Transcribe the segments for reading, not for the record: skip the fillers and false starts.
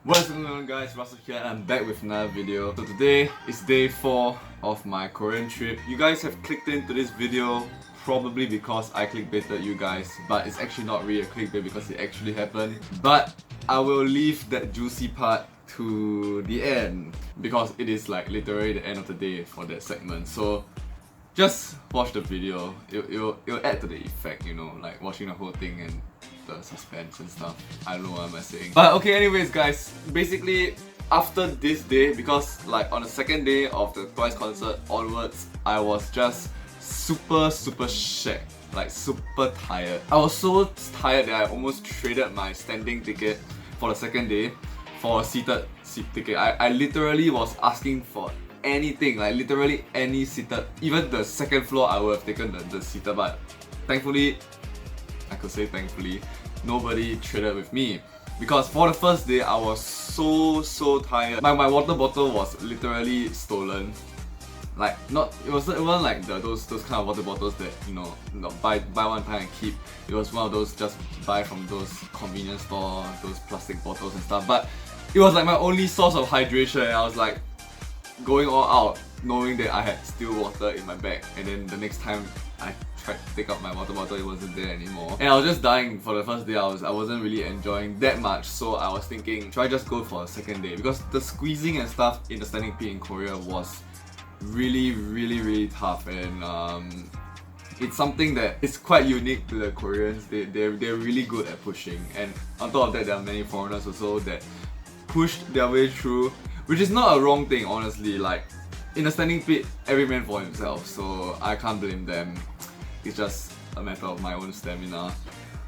What's going on guys, Russell here and I'm back with another video. So today is day 4 of my Korean trip. You guys have clicked into this video probably because I clickbaited you guys, but it's actually not really a clickbait because it actually happened. But I will leave that juicy part to the end because it is like literally the end of the day for that segment. So just watch the video. It'll add to the effect, you know, like watching the whole thing and the suspense and stuff. I don't know what I'm saying. But okay, anyways guys, basically after this day, because like on the second day of the Twice concert onwards, I was just super shag, like super tired. I was so tired that I almost traded my standing ticket for the second day for a seated seat ticket. I literally was asking for anything, like literally any seated, even the second floor I would have taken the seated, but thankfully, I could say thankfully, nobody traded with me. Because for the first day, I was so tired. My water bottle was literally stolen. Like it wasn't like those kind of water bottles that, you know, buy one time and keep. It was one of those just buy from those convenience store, those plastic bottles and stuff. But it was like my only source of hydration, and I was like going all out, knowing that I had still water in my bag. And then the next time I tried to take out my water bottle, it wasn't there anymore. And I was just dying for the first day. I wasn't really enjoying that much, so I was thinking, should I just go for a second day? Because the squeezing and stuff in the standing pit in Korea was really tough, and it's something that is quite unique to the Koreans. They're really good at pushing, and on top of that, there are many foreigners also that pushed their way through, which is not a wrong thing, honestly. Like in a standing pit, every man for himself, so I can't blame them. It's just a matter of my own stamina.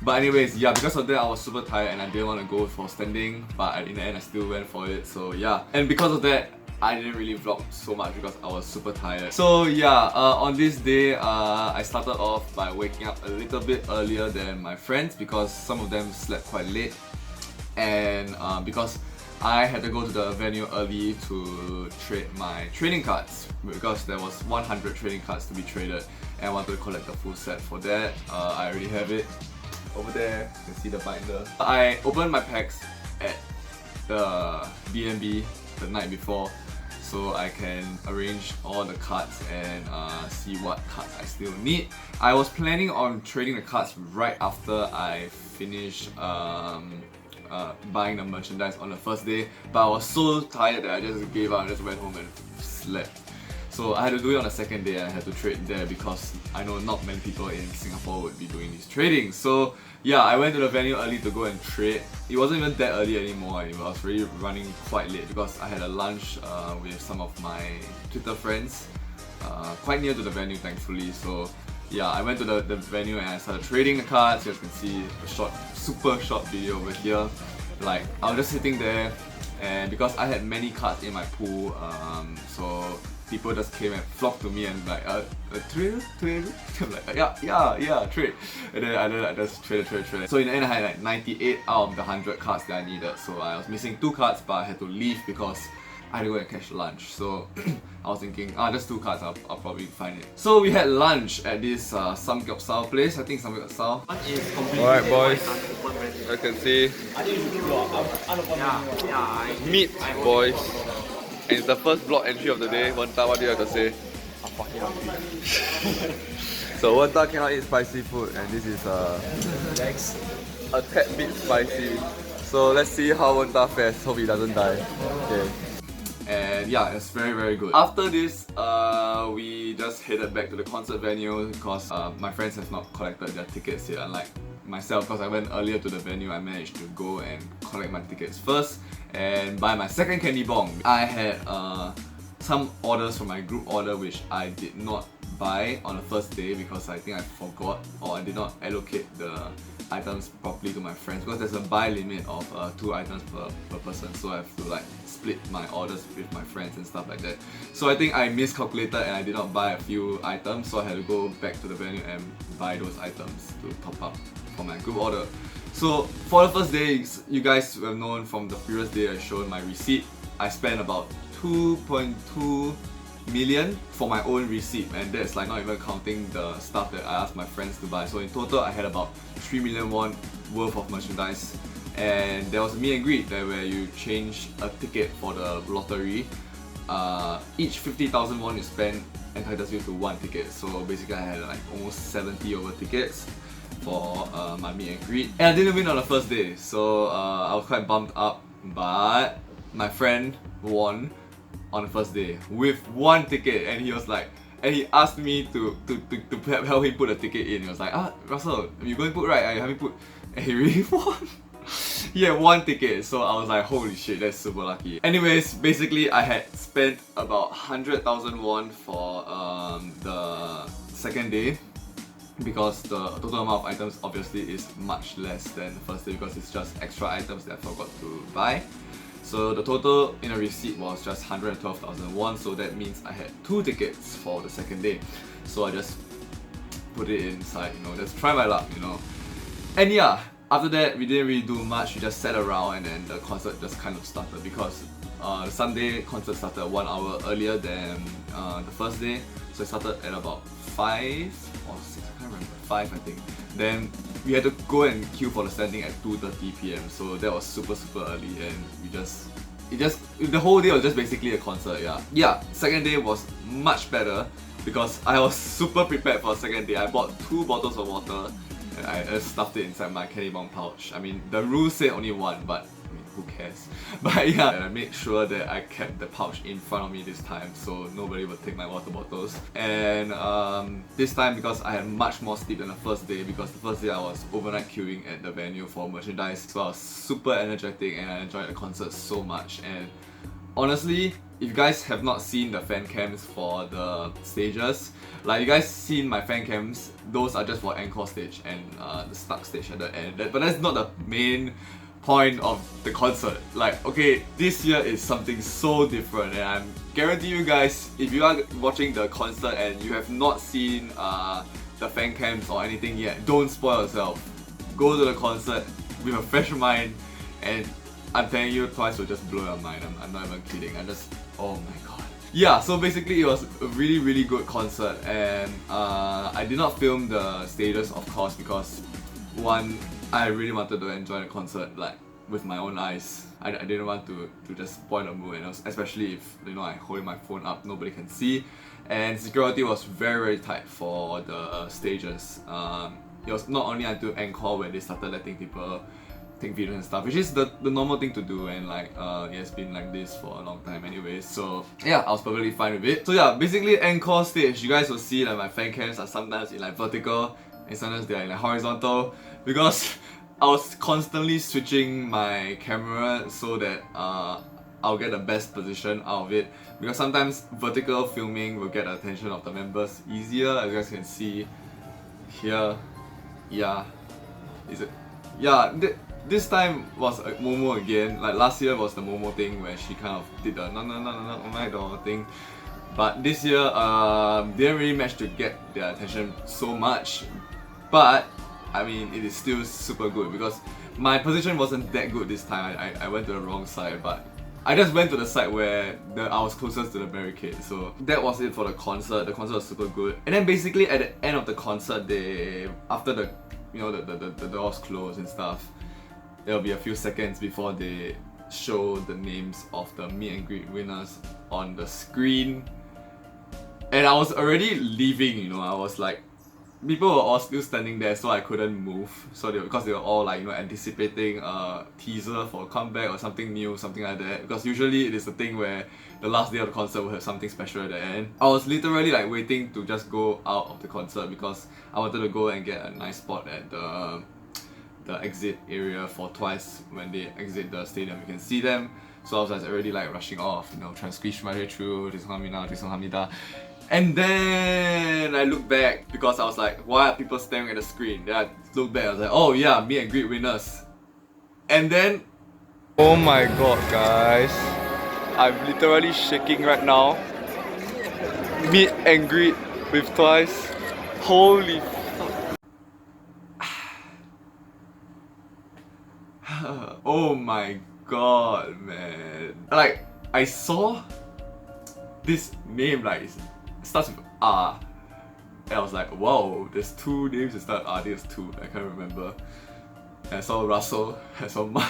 But anyways, yeah, because of that I was super tired and I didn't want to go for standing, but in the end I still went for it, so yeah. And because of that, I didn't really vlog so much because I was super tired. So yeah, on this day, I started off by waking up a little bit earlier than my friends because some of them slept quite late. And because I had to go to the venue early to trade my trading cards because there was 100 trading cards to be traded and I wanted to collect the full set for that. I already have it over there, you can see the binder. I opened my packs at the B&B the night before so I can arrange all the cards and see what cards I still need. I was planning on trading the cards right after I finished buying the merchandise on the first day, but I was so tired that I just gave up and just went home and slept. So I had to do it on the second day and I had to trade there because I know not many people in Singapore would be doing these trading. So yeah, I went to the venue early to go and trade. It wasn't even that early anymore. I was really running quite late because I had a lunch with some of my Twitter friends quite near to the venue, thankfully. So yeah, I went to the venue and I started trading the cards. You guys can see a super short video over here. Like, I was just sitting there, and because I had many cards in my pool, so people just came and flocked to me and like, trade? I'm like, yeah, trade. And then I just trade. So in the end, I had like 98 out of the 100 cards that I needed. So I was missing 2 cards, but I had to leave because I had to go and catch lunch. So I was thinking, just 2 cards, I'll probably find it. So we had lunch at this Samgyeopsal place. I think Samgyeopsal. Alright boys, I can see meat boys. And it's the first vlog entry of the day. Wenta, what do you have to say? So Wenta cannot eat spicy food and this is a tad bit spicy. So let's see how Wenta fares. Hope he doesn't die. Okay. And yeah, it's very good. After this, we just headed back to the concert venue because my friends have not collected their tickets yet, unlike myself. Because I went earlier to the venue, I managed to go and collect my tickets first and buy my second candy bong. I had some orders from my group order which I did not buy on the first day because I think I forgot or I did not allocate the items properly to my friends because there's a buy limit of 2 items per person, so I have to like split my orders with my friends and stuff like that. So I think I miscalculated and I did not buy a few items, so I had to go back to the venue and buy those items to top up for my group order. So for the first day, you guys have known from the previous day I showed my receipt. I spent about 2.2 million for my own receipt, and that's like not even counting the stuff that I asked my friends to buy. So in total I had about 3 million won worth of merchandise and there was a meet and greet there where you change a ticket for the lottery. Each 50,000 won you spend entitles you to one ticket. So basically I had like almost 70 over tickets for my meet and greet. And I didn't win on the first day, so I was quite bummed up, but my friend won on the first day with one ticket, and he was like, and he asked me to help him put a ticket in. He was like, Russell, you going to put right? I help me put. And he really won. He had one ticket, so I was like, holy shit, that's super lucky. Anyways, basically I had spent about 100,000 won for the second day, because the total amount of items obviously is much less than the first day because it's just extra items that I forgot to buy. So the total in a receipt was just 112,000 won, so that means I had 2 tickets for the second day. So I just put it inside, just try my luck, And yeah, after that we didn't really do much, we just sat around and then the concert just kind of started, because the Sunday concert started 1 hour earlier than the first day. So it started at about 5 or 6, I can't remember, 5 I think. Then we had to go and queue for the standing at 2:30 PM, so that was super early, and the whole day was just basically a concert, yeah. Second day was much better because I was super prepared for the second day. I bought 2 bottles of water and I just stuffed it inside my candy bomb pouch. I mean, the rules say only 1, but who cares? But yeah, and I made sure that I kept the pouch in front of me this time so nobody would take my water bottles. And this time, because I had much more sleep than the first day, because the first day I was overnight queuing at the venue for merchandise, so I was super energetic and I enjoyed the concert so much. And honestly, if you guys have not seen the fan cams for the stages, like you guys seen my fan cams, those are just for encore stage and the stuck stage at the end. But that's not the main point of the concert. Like, okay, this year is something so different, and I'm guarantee you guys, if you are watching the concert and you have not seen the fan cams or anything yet, don't spoil yourself. Go to the concert with a fresh mind, and I'm telling you, Twice will just blow your mind. I'm not even kidding. Oh my god. Yeah, so basically it was a really good concert, and I did not film the stages, of course, because one, I really wanted to enjoy the concert like with my own eyes. I didn't want to just spoil the mood, and especially if I hold my phone up, nobody can see. And security was very tight for the stages. It was not only until encore where they started letting people take videos and stuff, which is the normal thing to do, and like it has been like this for a long time anyways. So yeah, I was perfectly fine with it. So yeah, basically encore stage, you guys will see that my fan cams are sometimes in like vertical and sometimes they are in like horizontal, because I was constantly switching my camera so that I'll get the best position out of it, because sometimes vertical filming will get the attention of the members easier, as you guys can see here. Yeah, is it? Yeah, this time was Momo again. Like last year was the Momo thing where she kind of did the no on my door thing. But this year, didn't really manage to get their attention so much. But I mean, it is still super good because my position wasn't that good this time. I went to the wrong side, but I just went to the side where I was closest to the barricade. So that was it for the concert. The concert was super good. And then basically at the end of the concert, after the the doors close and stuff, there'll be a few seconds before they show the names of the meet and greet winners on the screen. And I was already leaving, I was like, people were all still standing there, so I couldn't move. So because they were all like, anticipating a teaser for a comeback or something new, something like that. Because usually it is the thing where the last day of the concert will have something special at the end. I was literally like waiting to just go out of the concert because I wanted to go and get a nice spot at the exit area for Twice. When they exit the stadium, you can see them. So I was like already like rushing off, trying to squeeze my way through. And then I looked back because I was like, why are people staring at the screen? Then I looked back, I was like, oh yeah, meet and greet winners. And then, oh my god guys, I'm literally shaking right now. Meet and greet with Twice. Holy fuck. Oh my god, man. Like, I saw this name, like, it starts with R. And I was like, wow, there's 2 names that start R. There's 2, I can't remember. and I saw Russell, I saw Man.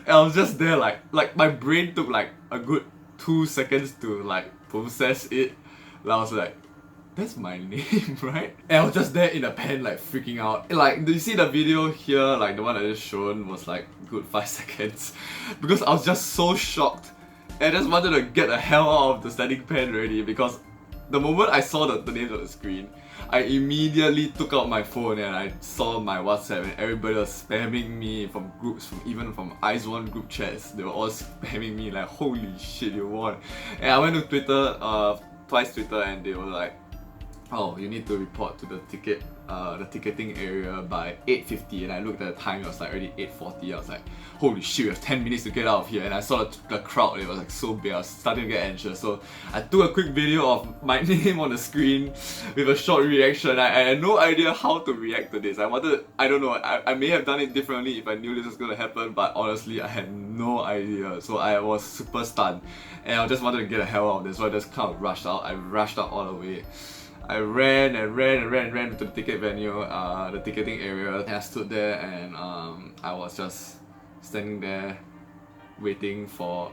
And I was just there like my brain took like a good 2 seconds to like process it. And I was like, that's my name, right? And I was just there in the pen like freaking out. Like, do you see the video here, like the one I just shown was like good 5 seconds, because I was just so shocked and I just wanted to get the hell out of the standing pen already, because the moment I saw the names on the screen, I immediately took out my phone and I saw my WhatsApp and everybody was spamming me from groups, even from IZONE group chats. They were all spamming me like, holy shit, you won. And I went to Twitter, Twice Twitter, and they were like, oh, you need to report to the ticketing area by 8:50, and I looked at the time, it was like already 8:40. I was like, holy shit, we have 10 minutes to get out of here. And I saw the crowd, it was like so big, I was starting to get anxious. So I took a quick video of my name on the screen with a short reaction. I had no idea how to react to this. I don't know, I may have done it differently if I knew this was gonna happen, but honestly, I had no idea. So I was super stunned, and I just wanted to get the hell out of this, so I just kind of rushed out. I rushed out all the way. I ran to the ticket venue, the ticketing area, and I stood there and I was just standing there waiting for,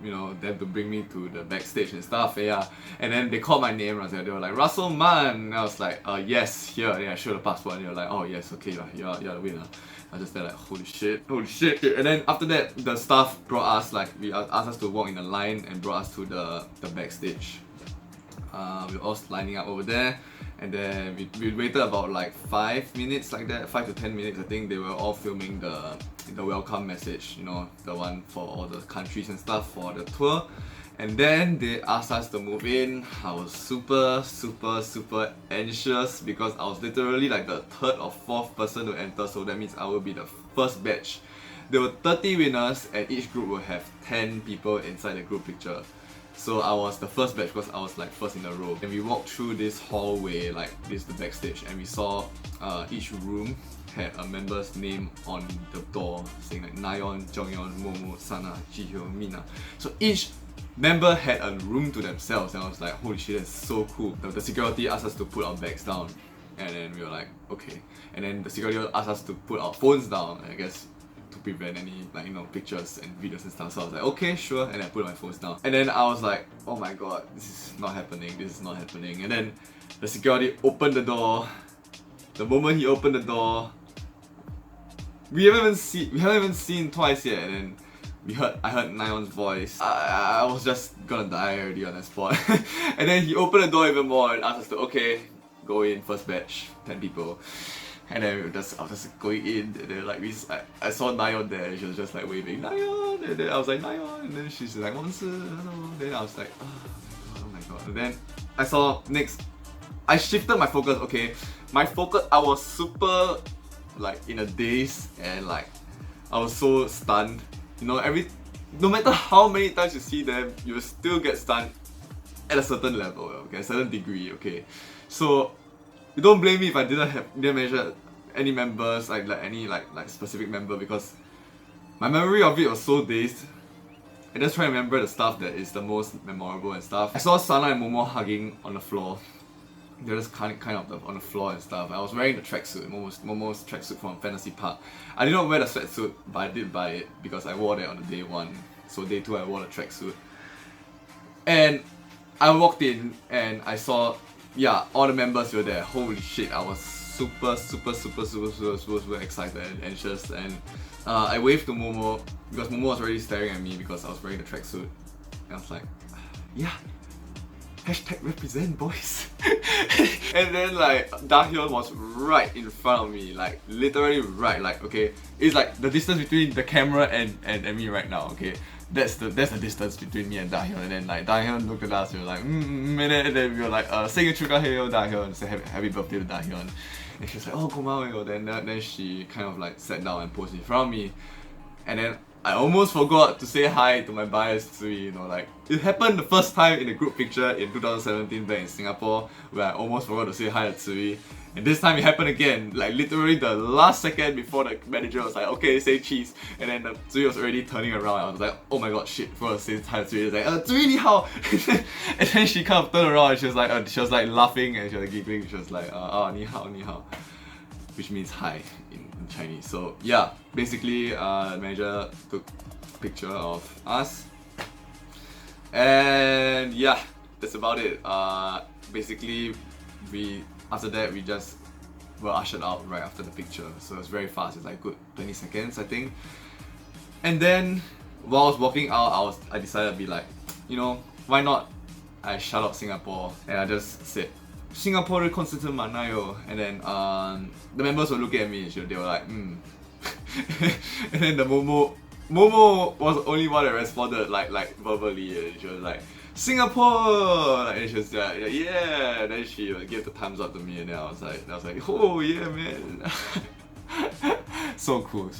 you know, them to bring me to the backstage and stuff, yeah. And then they called my name, and they were like, Russell Man, and I was like, yes, here. And then I showed the passport, and they were like, oh yes, okay, you're the winner. I was just there like, holy shit. And then after that, the staff brought us, like, asked us to walk in a line and brought us to the backstage. We were all lining up over there, and then we waited about like 5 minutes like that, 5 to 10 minutes. I think they were all filming the welcome message, you know, the one for all the countries and stuff for the tour. And then they asked us to move in. I was super anxious because I was literally like the 3rd or 4th person to enter, so that means I will be the first batch. There were 30 winners and each group will have 10 people inside the group picture. So I was the first batch because I was like first in the row. And we walked through this hallway, like this is the backstage, and we saw each room had a member's name on the door saying like Nayeon, Jonghyun, Momo, Sana, Jihyo, Mina. So each member had a room to themselves, and I was like, holy shit, that's so cool. The security asked us to put our bags down, and then we were like, okay. And then the security asked us to put our phones down, I guess, to prevent any, like, you know, pictures and videos and stuff. So I was like, okay, sure, and I put my phones down. And then I was like, oh my god, this is not happening. And then the security opened the door. The moment he opened the door, we haven't even seen Twice yet, and then I heard Nayeon's voice. I was just gonna die already on the spot. And then he opened the door even more and asked us to, okay, go in, first batch, 10 people. And then I was just going in, and then like I saw Nayeon there, and she was just like waving, Nayeon, and then I was like, Nayeon, and then she's like, then I was like, oh my god. And then I saw next, I shifted my focus, okay. My focus, I was super like in a daze, and like I was so stunned. You know, no matter how many times you see them, you will still get stunned at a certain level, okay, a certain degree, okay. So you don't blame me if I didn't measure any members, like any specific member, because my memory of it was so dazed. I just try to remember the stuff that is the most memorable and stuff. I saw Sana and Momo hugging on the floor. They were just kind of on the floor and stuff. I was wearing the tracksuit, Momo's tracksuit from Fantasy Park. I did not wear the sweatsuit, but I did buy it because I wore that on the day 1. So day 2 I wore the tracksuit. And I walked in and I saw, yeah, all the members were there. Holy shit, I was super excited and anxious. And I waved to Momo because Momo was already staring at me because I was wearing the tracksuit. And I was like, yeah, hashtag represent, boys. And then like Dahyun was right in front of me, like literally right, like, okay, it's like the distance between the camera and me right now, okay. That's the distance between me and Dahyun. And then like Dahyun looked at us, we were like, and then we were like, sing a 축하해요 Dahyun, say happy birthday to Dahyun. And she was like, oh, 고마워요. Then she kind of like sat down and posed in front of me. And then I almost forgot to say hi to my bias Tsui, you know, like, it happened the first time in the group picture in 2017 back in Singapore, where I almost forgot to say hi to Tsui. And this time it happened again, like literally the last second before the manager was like, okay, say cheese. And then Tsui was already turning around. I was like, oh my god, shit, before I say hi to Tsui, was like, Tsui ni hao! And then she kind of turned around and she was like laughing and she was like giggling. She was like, ni hao, ni hao. Which means hi in in Chinese. So yeah, basically the manager took a picture of us, and yeah, that's about it. Basically after that we just were ushered out right after the picture, so it's very fast. It's like good 20 seconds I think. And then while I was walking out, I decided to be like, you know, why not I shout out Singapore, and I just said Singapore concert manayo, and then the members were looking at me and they were like and then the Momo was the only one that responded like verbally, and she was like Singapore, and she was like yeah, and then she gave the thumbs up to me, and then I was like oh yeah man. So cool.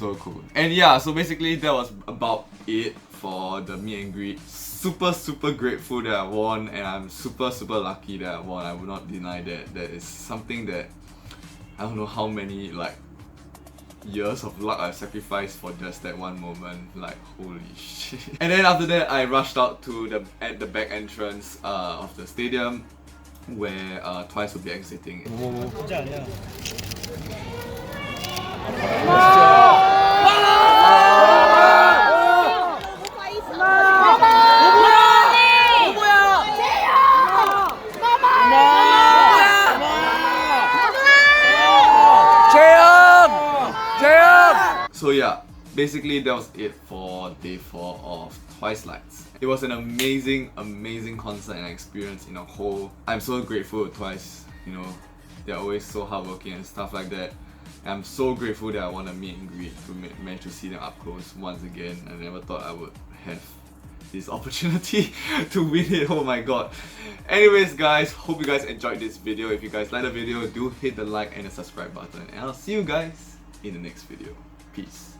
And yeah, so basically that was about it for the meet and greet. Super grateful that I won, and I'm super lucky that I won. I would not deny that. That is something that I don't know how many like years of luck I sacrificed for just that one moment. Like holy shit. And then after that I rushed out to the back entrance of the stadium where Twice will be exiting. So yeah, basically that was it for day 4 of Twicelights. It was an amazing concert and experience in a whole. I'm so grateful to Twice, you know, they're always so hardworking and stuff like that. And I'm so grateful that I won a meet and greet to manage to see them up close once again. I never thought I would have this opportunity to win it, oh my god. Anyways guys, hope you guys enjoyed this video. If you guys like the video, do hit the like and the subscribe button, and I'll see you guys in the next video. Peace.